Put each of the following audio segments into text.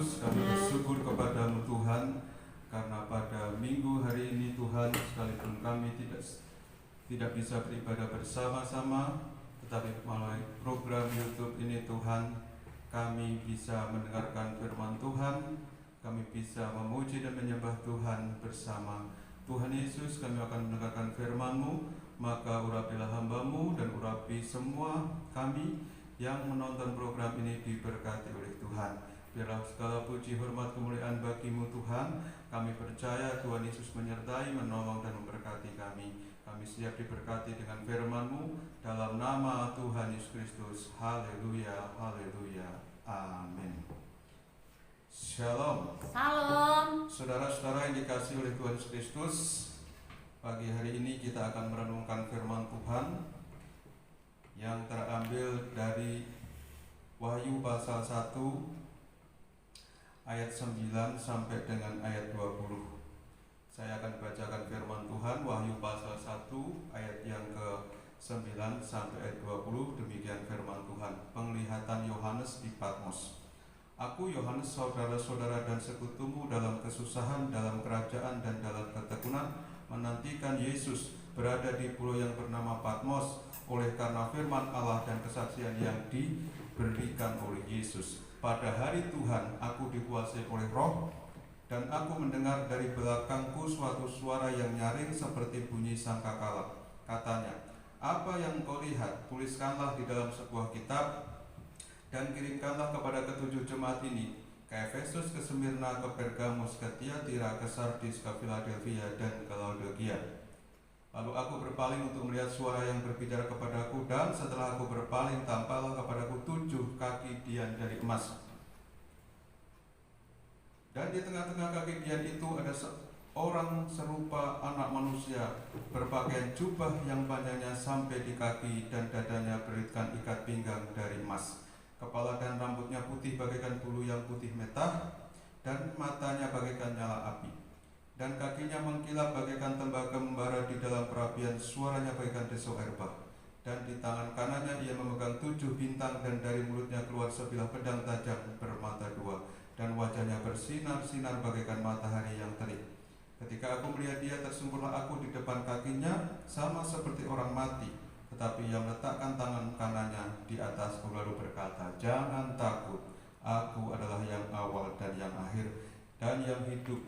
Kristus, kami bersyukur kepadamu Tuhan, karena pada minggu hari ini Tuhan, sekalipun kami tidak bisa beribadah bersama-sama, tetapi melalui program YouTube ini Tuhan, kami bisa mendengarkan firman Tuhan, kami bisa memuji dan menyembah Tuhan bersama. Tuhan Yesus, kami akan mendengarkan firman-Mu, maka urapilah hamba-Mu dan urapi semua kami yang menonton program ini diberkati oleh Tuhan. Biarlah segala puji, hormat, kemuliaan bagi-Mu Tuhan. Kami percaya Tuhan Yesus menyertai, menolong dan memberkati kami. Kami siap diberkati dengan firman-Mu dalam nama Tuhan Yesus Kristus. Haleluya, haleluya, amin. Shalom. Salam. Saudara-saudara yang dikasihi oleh Tuhan Yesus Kristus, pagi hari ini kita akan merenungkan firman Tuhan yang terambil dari Wahyu pasal 1 ayat 9 sampai dengan ayat 20. Saya akan bacakan firman Tuhan, Wahyu pasal 1 ayat yang ke-9 sampai ayat 20. Demikian firman Tuhan. Penglihatan Yohanes di Patmos. Aku Yohanes, saudara-saudara dan sekutumu dalam kesusahan, dalam kerajaan dan dalam ketekunan, menantikan Yesus berada di pulau yang bernama Patmos, oleh karena firman Allah dan kesaksian yang diberikan oleh Yesus. Pada hari Tuhan aku dikuasai oleh Roh, dan aku mendengar dari belakangku suatu suara yang nyaring seperti bunyi sangkakala. Katanya, apa yang kau lihat, tuliskanlah di dalam sebuah kitab, dan kirimkanlah kepada ketujuh jemaat ini, ke Efesus, ke Smyrna, ke Pergamus, ke Tiatira, ke Sardis, ke Philadelphia, dan ke Laodikia. Lalu aku berpaling untuk melihat suara yang berbicara kepadaku, dan setelah aku berpaling, tampaklah kepadaku 7 kaki dian dari emas. Dan di tengah-tengah kaki dian itu ada seorang serupa anak manusia, berpakaian jubah yang panjangnya sampai di kaki, dan dadanya beritkan ikat pinggang dari emas. Kepala dan rambutnya putih bagaikan bulu yang putih metah, dan matanya bagaikan nyala api. Dan kakinya mengkilap bagaikan tembaga membara di dalam perapian, suaranya bagaikan desau air bah. Dan di tangan kanannya ia memegang 7 bintang, dan dari mulutnya keluar sebilah pedang tajam bermata 2, dan wajahnya bersinar-sinar bagaikan matahari yang terik. Ketika aku melihat dia, tersungkurlah aku di depan kakinya, sama seperti orang mati. Tetapi ia meletakkan tangan kanannya di atasku lalu berkata, jangan takut, aku adalah yang awal dan yang akhir dan yang hidup.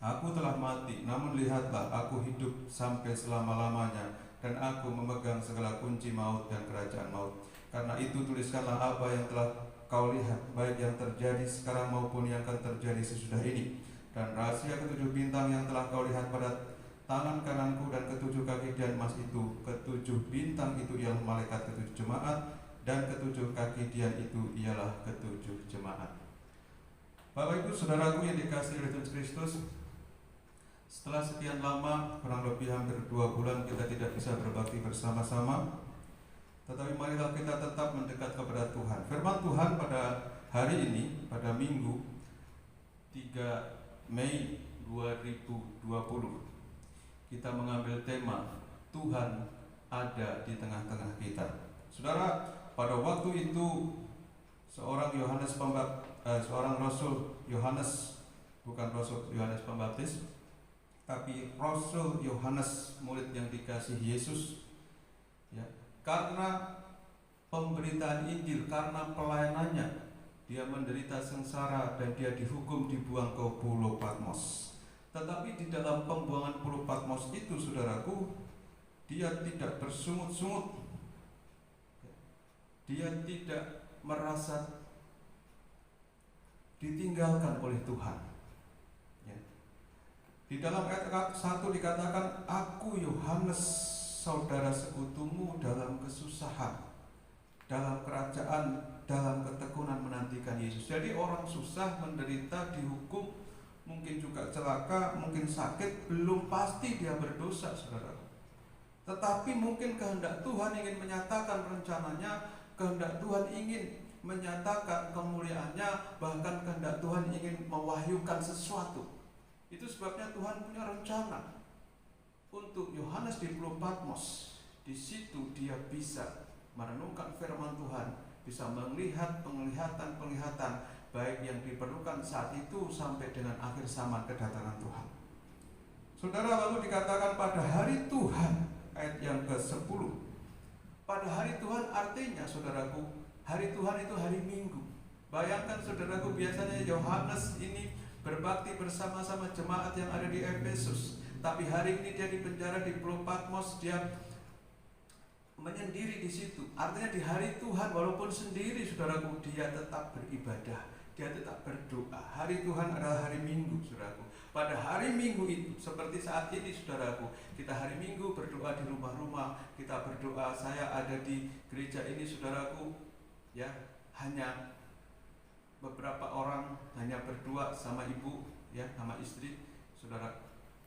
Aku telah mati, namun lihatlah, aku hidup sampai selama-lamanya, dan aku memegang segala kunci maut dan kerajaan maut. Karena itu tuliskanlah apa yang telah kau lihat, baik yang terjadi sekarang maupun yang akan terjadi sesudah ini. Dan rahasia 7 bintang yang telah kau lihat pada tangan kananku dan 7 kaki dian emas itu, 7 bintang itu ialah malaikat 7 jemaat, dan 7 kaki dian itu ialah 7 jemaat. Bapak Ibu Saudaraku yang dikasihi oleh Tuhan Kristus, setelah sekian lama, kurang lebih hampir 2 bulan kita tidak bisa berbakti bersama-sama, tetapi marilah kita tetap mendekat kepada Tuhan. Firman Tuhan pada hari ini, pada Minggu 3 Mei 2020, kita mengambil tema Tuhan ada di tengah-tengah kita. Saudara, pada waktu itu seorang Rasul Yohanes, bukan Rasul Yohanes Pembaptis, tapi Rasul Yohanes, murid yang dikasihi Yesus, ya, karena pemberitaan Injil, karena pelayanannya, dia menderita sengsara dan dia dihukum dibuang ke pulau Patmos. Tetapi di dalam pembuangan pulau Patmos itu, saudaraku, dia tidak bersungut-sungut, dia tidak merasa ditinggalkan oleh Tuhan. Di dalam ayat 1 dikatakan, aku Yohanes, saudara sekutumu dalam kesusahan, dalam kerajaan, dalam ketekunan menantikan Yesus. Jadi orang susah, menderita, dihukum, mungkin juga celaka, mungkin sakit, belum pasti dia berdosa, saudara. Tetapi mungkin kehendak Tuhan ingin menyatakan rencananya, kehendak Tuhan ingin menyatakan kemuliaannya, bahkan kehendak Tuhan ingin mewahyukan sesuatu. Itu sebabnya Tuhan punya rencana untuk Yohanes di Pulau Patmos. Di situ dia bisa merenungkan firman Tuhan, bisa melihat penglihatan-penglihatan, baik yang diperlukan saat itu sampai dengan akhir zaman kedatangan Tuhan. Saudara, lalu dikatakan pada hari Tuhan, ayat yang ke-10. Pada hari Tuhan artinya, saudaraku, hari Tuhan itu hari Minggu. Bayangkan saudaraku, biasanya Yohanes ini berbakti bersama-sama jemaat yang ada di Efesus, tapi hari ini dia di penjara di Pulau Patmos, dia menyendiri di situ. Artinya di hari Tuhan walaupun sendiri, saudaraku, dia tetap beribadah, dia tetap berdoa. Hari Tuhan adalah hari Minggu, saudaraku. Pada hari Minggu itu, seperti saat ini, saudaraku, kita hari Minggu berdoa di rumah-rumah, kita berdoa. Saya ada di gereja ini, saudaraku, ya, hanya beberapa orang hanya berdua sama ibu, ya, sama istri, saudara.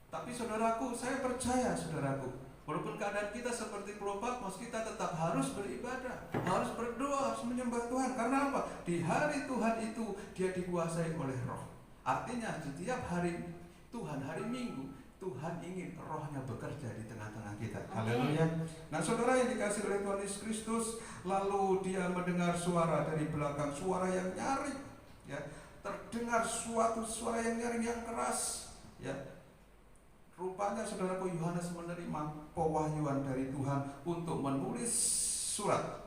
Tapi saudaraku, saya percaya, saudaraku, walaupun keadaan kita seperti Pulau Patmos, kita tetap harus beribadah, harus berdoa, harus menyembah Tuhan. Karena apa? Di hari Tuhan itu dia dikuasai oleh Roh. Artinya setiap hari Tuhan, hari Minggu, Tuhan ingin Rohnya bekerja di tengah-tengah kita. Haleluya. Nah, saudara yang dikasihi oleh Tuhan Yesus Kristus, lalu dia mendengar suara dari belakang, suara yang nyaring, ya, terdengar suatu suara yang nyaring yang keras, ya. Rupanya saudaraku, Yohanes menerima pewahyuan dari Tuhan untuk menulis surat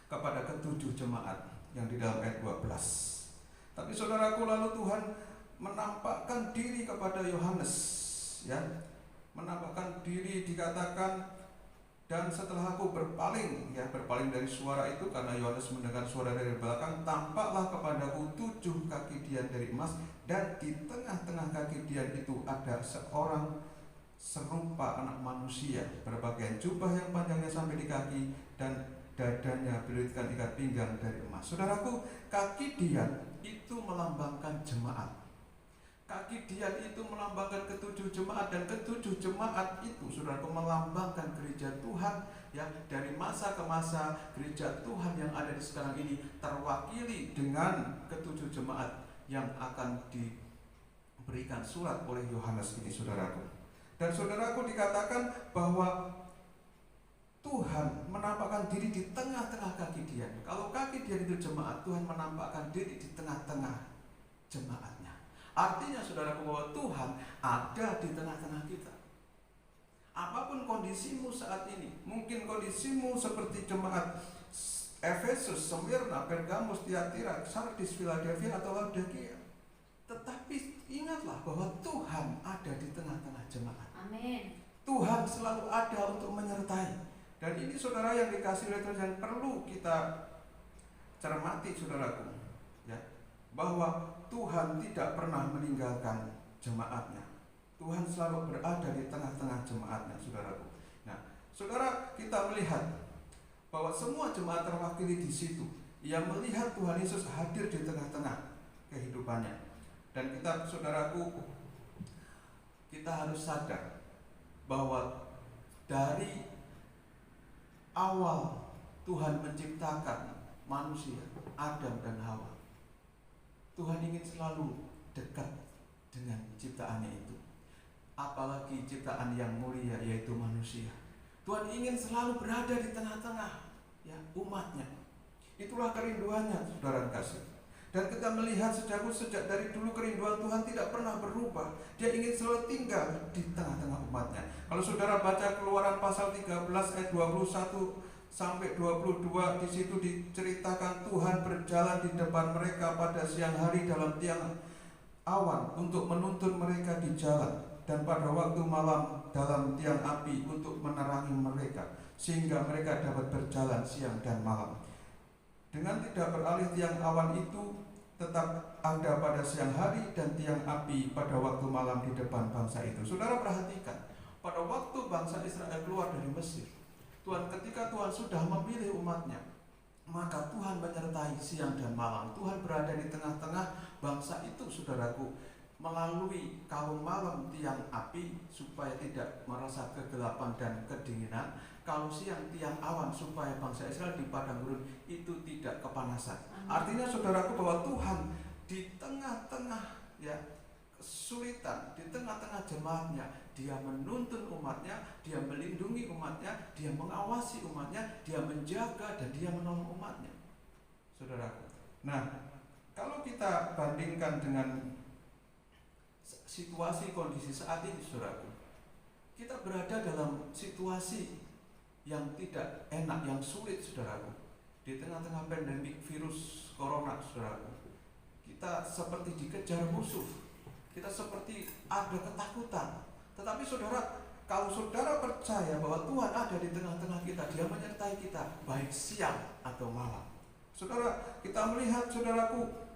kepada ketujuh jemaat yang di dalam ayat 12. Tapi saudaraku, lalu Tuhan menampakkan diri kepada Yohanes, ya, menampakkan diri, dikatakan, dan setelah aku berpaling, ya, berpaling dari suara itu, karena Yohanes mendengar suara dari belakang, tampaklah kepadaku 7 kaki dian dari emas, dan di tengah-tengah kaki dian itu ada seorang serupa anak manusia, berpakaian jubah yang panjangnya sampai di kaki, dan dadanya berlilitkan ikat pinggang dari emas. Saudaraku, kaki dian itu melambangkan jemaat. Kaki dian itu melambangkan ketujuh jemaat, dan ketujuh jemaat itu, saudaraku, melambangkan gereja Tuhan, ya. Dari masa ke masa, gereja Tuhan yang ada di sekarang ini terwakili dengan ketujuh jemaat yang akan diberikan surat oleh Yohanes ini, saudaraku. Dan saudaraku, dikatakan bahwa Tuhan menampakkan diri di tengah-tengah kaki dian. Kalau kaki dian itu jemaat, Tuhan menampakkan diri di tengah-tengah jemaatnya. Artinya, saudaraku, bahwa Tuhan ada di tengah-tengah kita. Apapun kondisimu saat ini, mungkin kondisimu seperti jemaat Efesus, Smyrna, Pergamus, Tiatira, Sardis, Philadelphia, atau Laodikia. Tetapi ingatlah bahwa Tuhan ada di tengah-tengah jemaat. Amin. Tuhan selalu ada untuk menyertai. Dan ini, saudara yang dikasihi oleh Tuhan, yang perlu kita cermati, saudaraku, ya, bahwa Tuhan tidak pernah meninggalkan jemaatnya. Tuhan selalu berada di tengah-tengah jemaatnya, saudaraku. Nah, saudara, kita melihat bahwa semua jemaat terwakili di situ, yang melihat Tuhan Yesus hadir di tengah-tengah kehidupannya. Dan kita, saudaraku, kita harus sadar bahwa dari awal Tuhan menciptakan manusia, Adam dan Hawa, Tuhan ingin selalu dekat dengan ciptaannya itu. Apalagi ciptaan yang mulia, yaitu manusia. Tuhan ingin selalu berada di tengah-tengah, ya, umatnya. Itulah kerinduannya, saudara kasih. Dan kita melihat sejak dari dulu kerinduan Tuhan tidak pernah berubah. Dia ingin selalu tinggal di tengah-tengah umatnya. Kalau saudara baca Keluaran pasal 13 ayat 21 sampai 22, di situ diceritakan Tuhan berjalan di depan mereka pada siang hari dalam tiang awan untuk menuntun mereka di jalan, dan pada waktu malam dalam tiang api untuk menerangi mereka, sehingga mereka dapat berjalan siang dan malam. Dengan tidak beralih, tiang awan itu tetap ada pada siang hari dan tiang api pada waktu malam di depan bangsa itu. Saudara perhatikan, pada waktu bangsa Israel keluar dari Mesir, ketika Tuhan sudah memilih umatnya, maka Tuhan menyertai siang dan malam. Tuhan berada di tengah-tengah bangsa itu, saudaraku, melalui kaum malam tiang api supaya tidak merasa kegelapan dan kedinginan, kalau siang tiang awan supaya bangsa Israel di padang gurun itu tidak kepanasan. Artinya, saudaraku, bahwa Tuhan di tengah-tengah, ya, kesulitan, di tengah-tengah jemaatnya, Dia menuntun umatnya, Dia melindungi umatnya, Dia mengawasi umatnya, Dia menjaga dan Dia menolong umatnya, saudaraku. Nah, Kalau kita bandingkan dengan situasi kondisi saat ini, saudaraku, kita berada dalam situasi yang tidak enak, yang sulit, saudaraku. Di tengah-tengah pandemik virus corona, saudaraku, kita seperti dikejar musuh, kita seperti ada ketakutan. Tetapi saudara, kalau saudara percaya bahwa Tuhan ada di tengah-tengah kita, Dia menyertai kita baik siang atau malam. Saudara, kita melihat, saudaraku,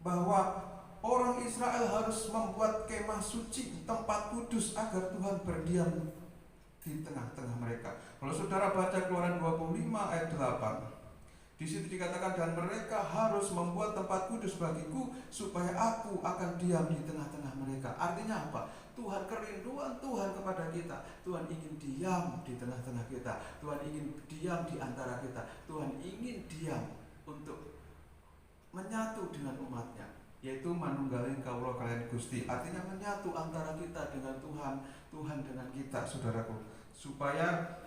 bahwa orang Israel harus membuat kemah suci, tempat kudus, agar Tuhan berdiam di tengah-tengah mereka. Kalau saudara baca Keluaran 25 ayat 8, di situ dikatakan, dan mereka harus membuat tempat kudus bagiku, supaya aku akan diam di tengah-tengah mereka. Artinya apa? Tuhan, kerinduan Tuhan kepada kita. Tuhan ingin diam di tengah-tengah kita. Tuhan ingin diam di antara kita. Tuhan ingin diam untuk menyatu dengan umatnya, yaitu manunggaling kawula kalian Gusti. Artinya menyatu antara kita dengan Tuhan, Tuhan dengan kita, saudaraku, supaya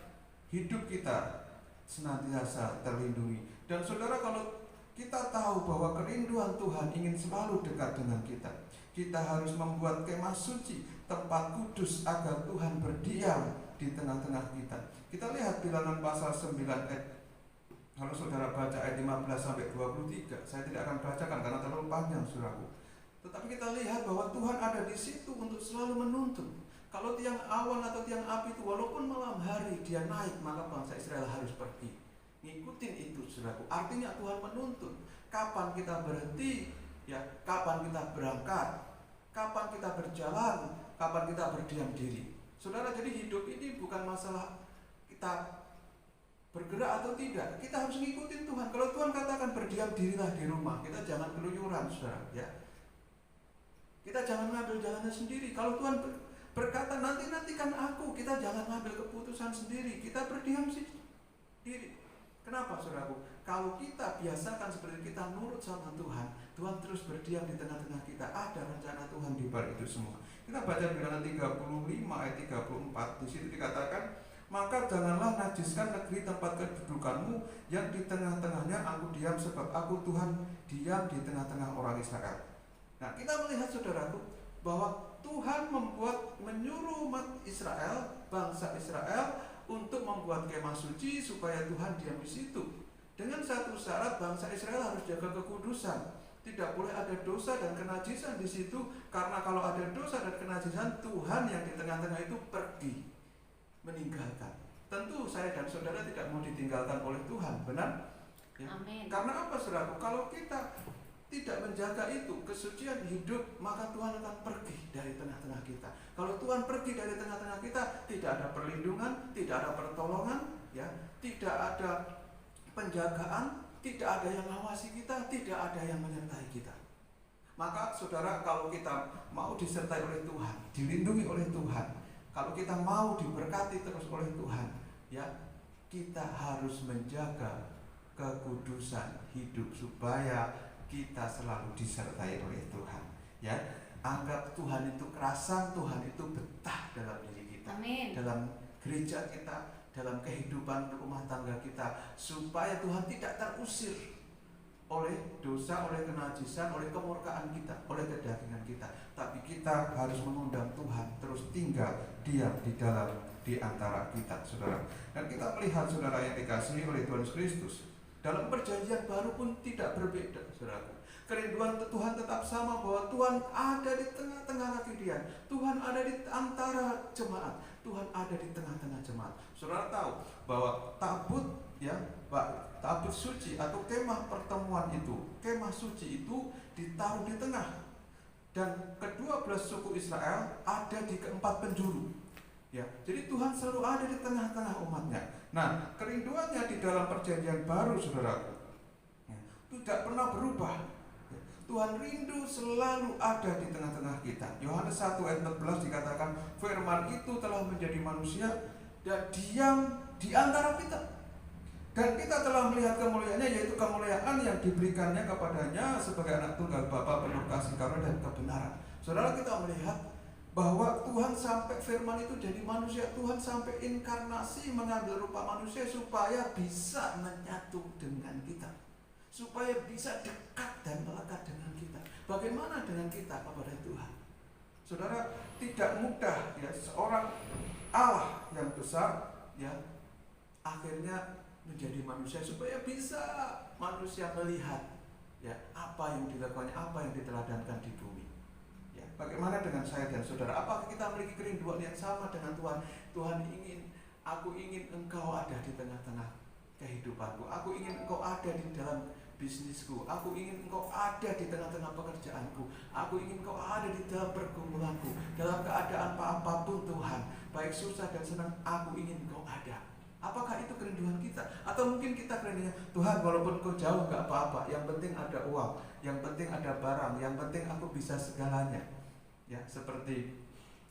hidup kita senantiasa terlindungi. Dan saudara, kalau kita tahu bahwa kerinduan Tuhan ingin selalu dekat dengan kita, kita harus membuat kemah suci, tempat kudus, agar Tuhan berdiam di tengah-tengah kita. Kita lihat Bilangan pasal 9 ayat, kalau saudara baca ayat 15 sampai 23, saya tidak akan bacakan karena terlalu panjang, saudaraku. Tetapi kita lihat bahwa Tuhan ada di situ untuk selalu menuntun. Kalau tiang awan atau tiang api itu walaupun malam hari dia naik, maka bangsa Israel harus pergi. Ngikutin itu, saudaraku. Artinya Tuhan menuntun kapan kita berhenti, ya, kapan kita berangkat, kapan kita berjalan, kapan kita berdiam diri. Saudara, jadi hidup ini bukan masalah kita bergerak atau tidak, kita harus ngikutin Tuhan. Kalau Tuhan katakan berdiam dirilah di rumah, kita jangan keluyuran, saudara, ya. Kita jangan ngambil jalannya sendiri. Kalau Tuhan berkata nantikan aku, kita jangan ngambil keputusan sendiri, kita berdiam diri. Kenapa, saudaraku? Kalau kita biasakan seperti kita nurut sama Tuhan, Tuhan terus berdiam di tengah-tengah kita. Ada rencana Tuhan di balik itu semua. Kita baca Bilangan 35 ayat 34, di situ dikatakan, maka janganlah najiskan negeri tempat kedudukanmu yang di tengah-tengahnya aku diam, sebab aku Tuhan diam di tengah-tengah orang Israel. Nah, kita melihat, saudaraku, bahwa Tuhan menyuruh umat Israel, bangsa Israel, untuk membuat kemah suci supaya Tuhan diam di situ. Dengan satu syarat, bangsa Israel harus jaga kekudusan. Tidak boleh ada dosa dan kenajisan di situ, karena kalau ada dosa dan kenajisan, Tuhan yang di tengah-tengah itu pergi, meninggalkan. Tentu saya dan saudara tidak mau ditinggalkan oleh Tuhan, benar? Ya. Amin. Karena apa, saudaraku? Kalau kita tidak menjaga itu, kesucian hidup, maka Tuhan akan pergi dari tengah-tengah kita. Kalau Tuhan pergi dari tengah-tengah kita, tidak ada perlindungan, tidak ada pertolongan, ya, tidak ada penjagaan, tidak ada yang mengawasi kita, tidak ada yang menyertai kita. Maka saudara, kalau kita mau disertai oleh Tuhan, dilindungi oleh Tuhan, kalau kita mau diberkati terus oleh Tuhan, ya, kita harus menjaga kekudusan hidup supaya kita selalu disertai oleh Tuhan. Ya, anggap Tuhan itu kerasan, Tuhan itu betah dalam diri kita. Amin. Dalam gereja kita, dalam kehidupan rumah tangga kita, supaya Tuhan tidak terusir oleh dosa, oleh kenajisan, oleh kemurkaan kita, oleh kedagingan kita. Tapi kita harus mengundang Tuhan terus tinggal diam di antara kita, saudara. Dan kita melihat, saudara yang dikasihi oleh Tuhan Kristus, dalam perjanjian baru pun tidak berbeda, saudaraku. Kerinduan Tuhan tetap sama, bahwa Tuhan ada di tengah-tengah kekridian. Tuhan ada di antara jemaat. Tuhan ada di tengah-tengah jemaat. Saudara tahu bahwa tabut, ya, tabut suci atau kemah pertemuan itu, kemah suci itu ditaruh di tengah. Dan ke-12 suku Israel ada di keempat penjuru. Ya, jadi Tuhan selalu ada di tengah-tengah umatnya. Nah, kerinduannya di dalam perjanjian baru, saudaraku, ya, tidak pernah berubah. Ya, Tuhan rindu selalu ada di tengah-tengah kita. Yohanes 1 ayat 14 dikatakan, firman itu telah menjadi manusia dan diam di antara kita. Dan kita telah melihat kemuliaannya, yaitu kemuliaan yang diberikannya kepadanya sebagai anak tunggal Bapa penuh kasih karunia dan kebenaran. Saudara, kita melihat bahwa Tuhan sampai firman itu jadi manusia. Tuhan sampai inkarnasi, mengambil rupa manusia supaya bisa menyatu dengan kita, supaya bisa dekat dan melekat dengan kita. Bagaimana dengan kita kepada Tuhan? Saudara, tidak mudah ya seorang Allah yang besar ya akhirnya menjadi manusia supaya bisa manusia melihat ya apa yang dilakukannya, apa yang diteladankan di bumi. Ya, bagaimana dengan saya dan saudara? Apakah kita memiliki kerinduan yang sama dengan Tuhan? Tuhan ingin, aku ingin Engkau ada di tengah-tengah kehidupanku. Aku ingin Engkau ada di dalam bisnisku. Aku ingin Engkau ada di tengah-tengah pekerjaanku. Aku ingin Engkau ada di dalam pergumulanku. Dalam keadaan apapun Tuhan, baik susah dan senang, aku ingin Engkau ada. Apakah itu kerinduan kita? Atau mungkin kita kerinduannya, Tuhan walaupun Engkau jauh gak apa-apa, yang penting ada uang, yang penting ada barang, yang penting aku bisa segalanya. Ya, seperti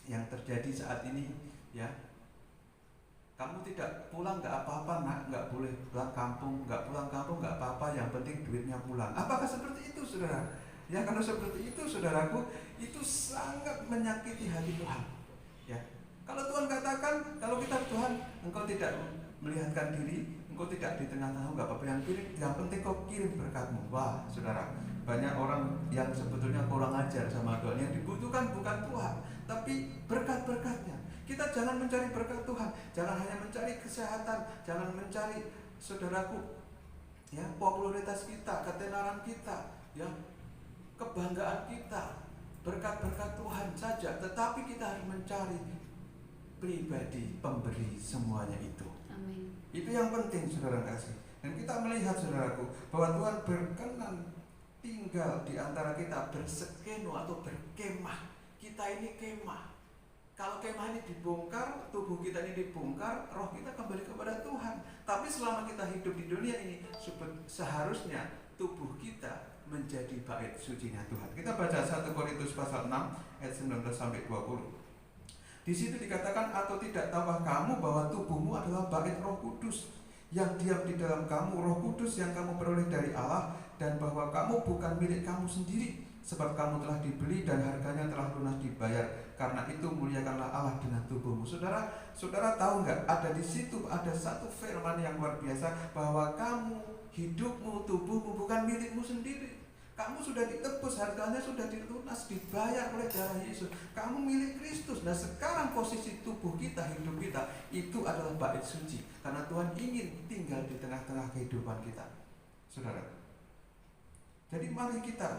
yang terjadi saat ini ya. Kamu tidak pulang gak apa-apa nak, gak boleh pulang kampung, gak pulang kampung gak apa-apa, yang penting duitnya pulang. Apakah seperti itu saudara? Ya kalau seperti itu saudaraku, itu sangat menyakiti hati Tuhan. Ya, kalau Tuhan katakan, kalau kita Tuhan, Engkau tidak melihatkan diri, Engkau tidak di tengah-tengah, gak apa-apa, yang penting Kau kirim berkat-Mu. Wah saudara, banyak orang yang sebetulnya kurang ajar sama Tuhan. Yang dibutuhkan bukan Tuhan, tapi berkat-berkatnya. Kita jangan mencari berkat Tuhan, jangan hanya mencari kesehatan, jangan mencari saudaraku ya popularitas kita, ketenaran kita, ya kebanggaan kita, berkat-berkat Tuhan saja. Tetapi kita harus mencari pribadi pemberi semuanya itu. Amin. Itu yang penting saudara kasih. Dan kita melihat saudaraku bahwa Tuhan berkenan tinggal di antara kita, bersekeno atau berkemah. Kita ini kemah. Kalau kemah ini dibongkar, tubuh kita ini dibongkar, roh kita kembali kepada Tuhan. Tapi selama kita hidup di dunia ini, seharusnya tubuh kita menjadi bait sucinya Tuhan. Kita baca 1 Korintus pasal 6 ayat 19 sampai 20. Di situ dikatakan, atau tidak tahukah kamu bahwa tubuhmu adalah bait Roh Kudus yang diam di dalam kamu, Roh Kudus yang kamu peroleh dari Allah, dan bahwa kamu bukan milik kamu sendiri, sebab kamu telah dibeli dan harganya telah lunas dibayar. Karena itu muliakanlah Allah dengan tubuhmu. Saudara tahu nggak? Ada di situ ada satu firman yang luar biasa bahwa kamu, hidupmu, tubuhmu bukan milikmu sendiri. Kamu sudah ditebus, harganya sudah dilunas, dibayar oleh darah Yesus. Kamu milik Kristus. Nah sekarang posisi tubuh kita, hidup kita itu adalah bait suci. Karena Tuhan ingin tinggal di tengah-tengah kehidupan kita, saudara. Jadi mari kita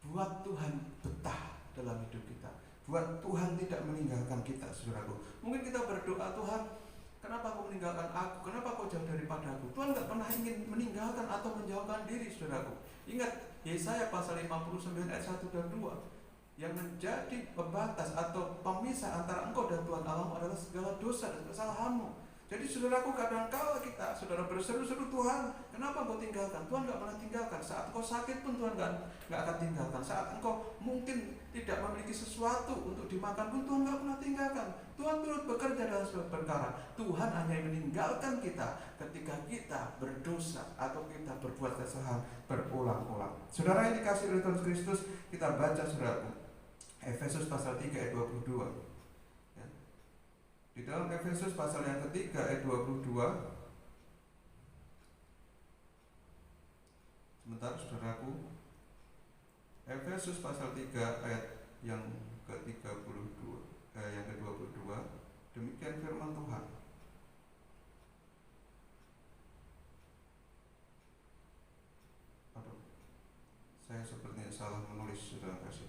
buat Tuhan betah dalam hidup kita, buat Tuhan tidak meninggalkan kita, saudaraku. Mungkin kita berdoa, Tuhan, kenapa Kau meninggalkan aku? Kenapa Kau jauh daripada aku? Tuhan gak pernah ingin meninggalkan atau menjauhkan diri, saudaraku. Ingat Yesaya pasal 59 ayat 1 dan 2. Yang menjadi pembatas atau pemisah antara engkau dan Tuhan Allahmu adalah segala dosa dan kesalahanmu. Jadi saudaraku, kadang-kala kita, saudara berseru-seru, Tuhan, kenapa Kau tinggalkan? Tuhan gak pernah tinggalkan. Saat Engkau sakit pun Tuhan gak akan tinggalkan. Saat Engkau mungkin tidak memiliki sesuatu untuk dimakan pun Tuhan gak pernah tinggalkan. Tuhan turut bekerja dalam sebuah perkara. Tuhan hanya meninggalkan kita ketika kita berdosa atau kita berbuat kesalahan berulang-ulang. Saudara yang dikasihi oleh Tuhan Kristus, kita baca saudaraku Efesus pasal 3 ayat 22. Di dalam Efesus pasal yang ketiga ayat 22. Sebentar saudaraku. Efesus pasal 3 ayat yang ke-32, yang ke-22. Demikian firman Tuhan. Aduh, saya sepertinya salah menulis, saudara kasih.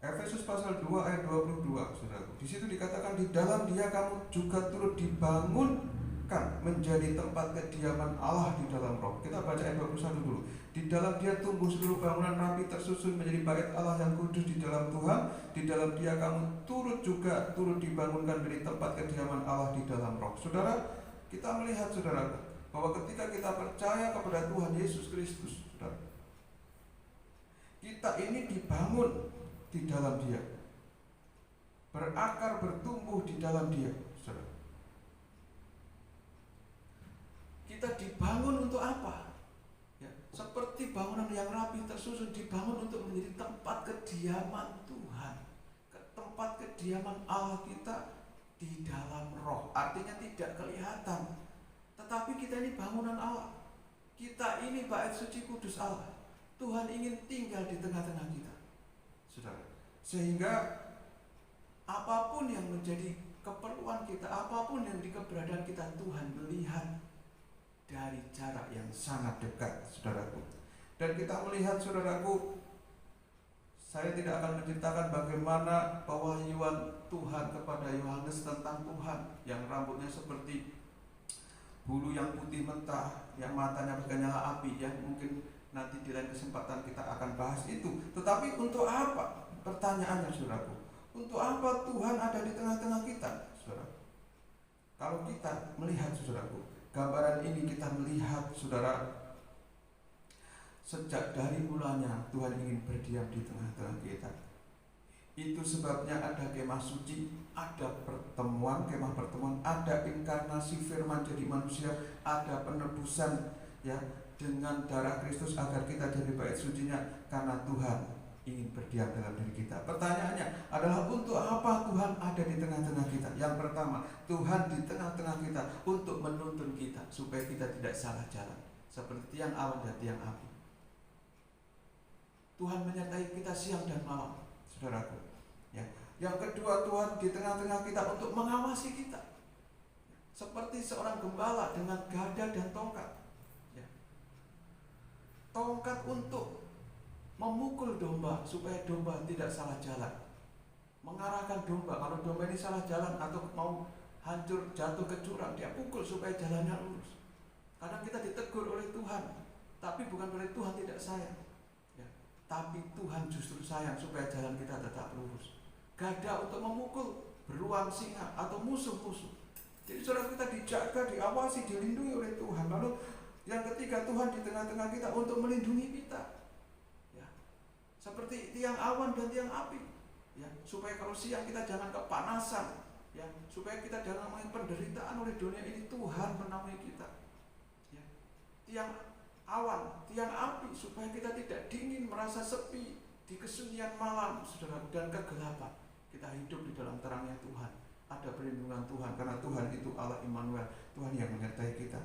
Efesus pasal 2 ayat 22, saudaraku. Di situ dikatakan, di dalam Dia kamu juga turut dibangunkan menjadi tempat kediaman Allah di dalam Roh. Kita baca ayat 21 dulu. Di dalam Dia tumbuh seluruh bangunan rapi tersusun menjadi bait Allah yang kudus di dalam Tuhan. Di dalam Dia kamu turut dibangunkan menjadi tempat kediaman Allah di dalam Roh. Saudara, kita melihat saudaraku bahwa ketika kita percaya kepada Tuhan Yesus Kristus, saudara, kita ini dibangun di dalam Dia, berakar, bertumbuh di dalam Dia, saudara. Kita dibangun untuk apa? Ya, seperti bangunan yang rapi tersusun, dibangun untuk menjadi tempat kediaman Tuhan, tempat kediaman Allah kita di dalam roh, artinya tidak kelihatan, tetapi kita ini bangunan Allah. Kita ini bait suci kudus Allah. Tuhan ingin tinggal di tengah-tengah kita, saudara. Sehingga apapun yang menjadi keperluan kita, apapun yang di keberadaan kita, Tuhan melihat dari jarak yang sangat dekat, saudaraku. Dan kita melihat, saudaraku, saya tidak akan menceritakan bagaimana pewahyuan Tuhan kepada Yohanes tentang Tuhan yang rambutnya seperti bulu yang putih mentah, yang matanya bagai nyala api, ya mungkin nanti di lain kesempatan kita akan bahas itu. Tetapi untuk apa? Pertanyaannya, saudaraku, untuk apa Tuhan ada di tengah-tengah kita, saudara? Kalau kita melihat, saudaraku, gambaran ini kita melihat, saudara, sejak dari mulanya Tuhan ingin berdiam di tengah-tengah kita. Itu sebabnya ada kemah suci, ada pertemuan, kemah pertemuan, ada inkarnasi firman jadi manusia, ada penebusan, ya, dengan darah Kristus agar kita jadi bait sucinya, karena Tuhan ingin berdiam dalam diri kita. Pertanyaannya adalah, untuk apa Tuhan ada di tengah-tengah kita? Yang pertama, Tuhan di tengah-tengah kita untuk menuntun kita supaya kita tidak salah jalan, seperti tiang awan dan tiang api. Tuhan menyertai kita siang dan malam, saudaraku. Ya. Yang kedua, Tuhan di tengah-tengah kita untuk mengawasi kita, seperti seorang gembala dengan gada dan tongkat. Ya. Tongkat untuk memukul domba supaya domba tidak salah jalan, mengarahkan domba. Kalau domba ini salah jalan atau mau hancur jatuh ke jurang, dia pukul supaya jalannya lurus. Kadang kita ditegur oleh Tuhan, tapi bukan oleh Tuhan tidak sayang, ya, tapi Tuhan justru sayang supaya jalan kita tetap lurus. Gada untuk memukul beruang singa atau musuh-musuh. Jadi saudara, kita dijaga, diawasi, dilindungi oleh Tuhan. Lalu yang ketiga, Tuhan di tengah-tengah kita untuk melindungi kita, ya, seperti tiang awan dan tiang api, ya, supaya kalau siang kita jangan kepanasan, ya, supaya kita jangan mengalami penderitaan oleh dunia ini. Tuhan menaungi kita, ya. Tiang awan, tiang api, supaya kita tidak dingin, merasa sepi di kesunyian malam, saudara, dan kegelapan. Kita hidup di dalam terangnya Tuhan. Ada perlindungan Tuhan, karena Tuhan itu Allah Immanuel, Tuhan yang menyertai kita.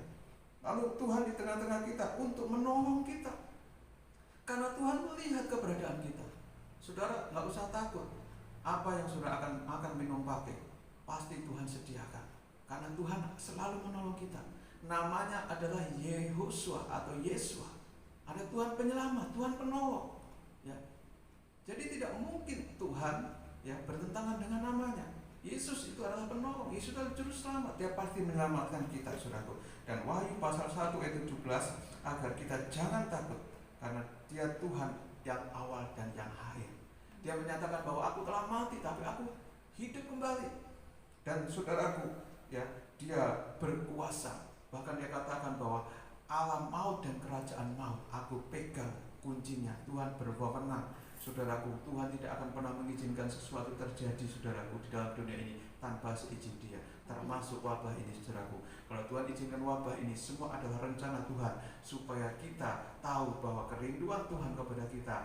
Lalu Tuhan di tengah-tengah kita untuk menolong kita, karena Tuhan melihat keberadaan kita. Saudara, nggak usah takut apa yang saudara akan minum pakai, pasti Tuhan sediakan, karena Tuhan selalu menolong kita. Namanya adalah Yehosua atau Yesua. Ada Tuhan penyelamat, Tuhan penolong, ya. Jadi tidak mungkin Tuhan, ya, bertentangan dengan namanya. Yesus itu adalah penolong, Yesus adalah juru selamat, dia pasti menyelamatkan kita, saudaraku. Dan Wahyu pasal 1 ayat 17, agar kita jangan takut, karena dia Tuhan yang awal dan yang akhir. Dia menyatakan bahwa aku telah mati, tapi aku hidup kembali. Dan saudaraku, ya, dia berkuasa. Bahkan dia katakan bahwa alam maut dan kerajaan maut aku pegang kuncinya. Tuhan berwenang, saudaraku. Tuhan tidak akan pernah mengizinkan sesuatu terjadi, saudaraku, di dalam dunia ini tanpa seizin dia, termasuk wabah ini, saudaraku. Kalau Tuhan izinkan wabah ini, semua adalah rencana Tuhan, supaya kita tahu bahwa kerinduan Tuhan kepada kita,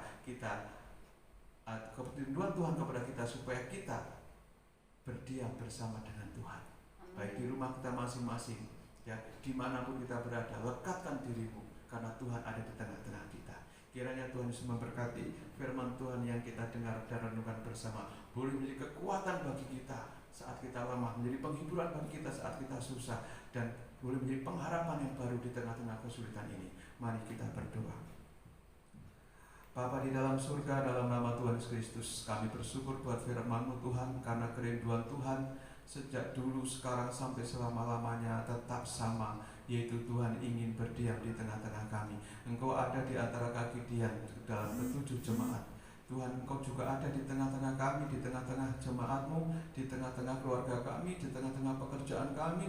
kerinduan Tuhan kepada kita, supaya kita berdiam bersama dengan Tuhan. Baik di rumah kita masing-masing, ya, dimanapun kita berada, lekatkan dirimu, karena Tuhan ada di tengah-tengah kita. Kiranya Tuhan Yesus memberkati firman Tuhan yang kita dengar dan renungkan bersama, boleh menjadi kekuatan bagi kita saat kita lemah, menjadi penghiburan bagi kita saat kita susah, dan boleh menjadi pengharapan yang baru di tengah-tengah kesulitan ini. Mari kita berdoa. Bapa di dalam surga, dalam nama Tuhan Yesus Kristus, kami bersyukur buat firman-Mu Tuhan, karena kerinduan Tuhan sejak dulu, sekarang, sampai selama-lamanya tetap sama, yaitu Tuhan ingin berdiam di tengah-tengah kami. Engkau ada di antara kaki Dian dalam ketujuh jemaat. Tuhan, Engkau juga ada di tengah-tengah kami, di tengah-tengah jemaat-Mu, di tengah-tengah keluarga kami, di tengah-tengah pekerjaan kami,